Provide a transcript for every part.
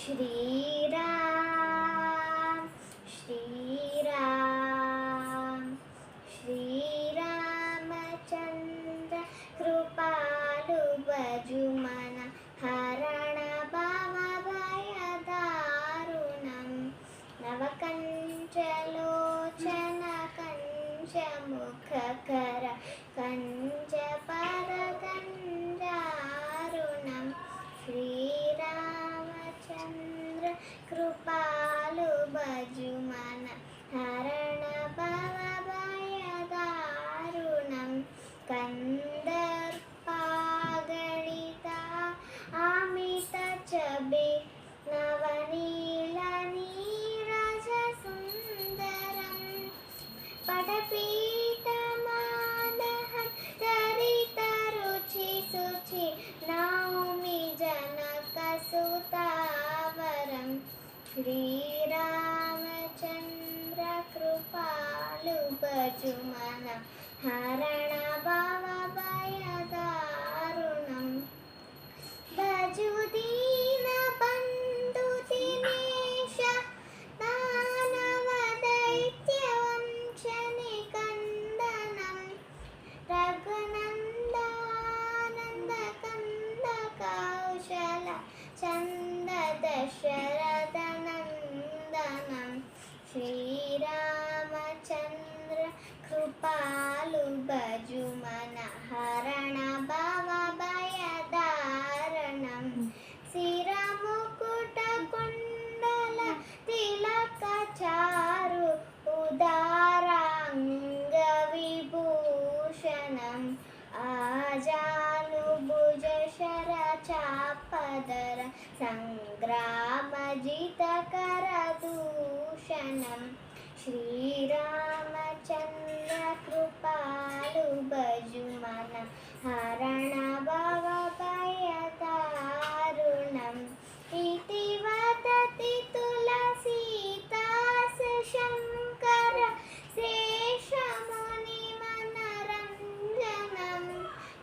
శ్రీరామ్ శ్రీరామ్ శ్రీరామచంద్ర కృపాలు భజుమన హరణ భవ భయదారుణం నవకంచలోచన కంచముఖకర కంచపరగంజారుణం శ్రీరామచంద్ర కృపాలు భజుమన హరణ భవ భయదారుణం కందర్పాగణిత అమిత చబే నవనీల నీరజ సుందరం పటపీఠమానహం దరిత రుచి శుచి నౌమి జనక సుతావరం శ్రీరామచంద్ర కృపాలు భజుమన హరణ భవ భయదారుణం భజు దీన బంధు దినేశ దానవ దైత్య వంశని కందనం రఘునందానంద కంద కౌశల చంద దశరథ నందనం శ్రీరామచంద్ర కృపాలు భజుమన హరణ భవ భయదారణం శిరముకుట కుండల తిలక చారు ఉదారాంగ విభూషణం ఆజానుభుజ శర చాపదర సంగ్రామజితకర దూషణం శ్రీరామచంద్ర కృపాలు భజుమన హరణ భవ భయదారుణం ఇతి వదతి తులసీదాస శంకర శేషముని మనరంజనం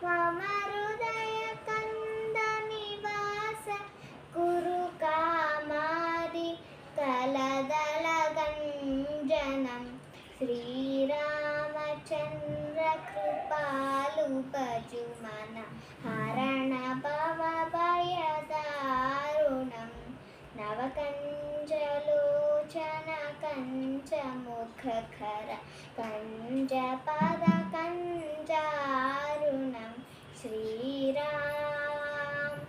మమ హృదయ కంద నివాస కురు కామాది కలదల గంజనం శ్రీరామచంద్ర కృపాలు భజుమన హరణ భవ భయదారుణం నవకంజలోచన కంచముఖకర కంజపద కంజారుణం శ్రీరామ్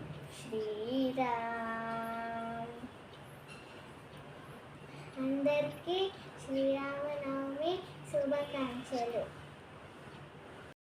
శ్రీరామ్. అందరికీ శ్రీరామనవమి శుభాకాంక్షలు.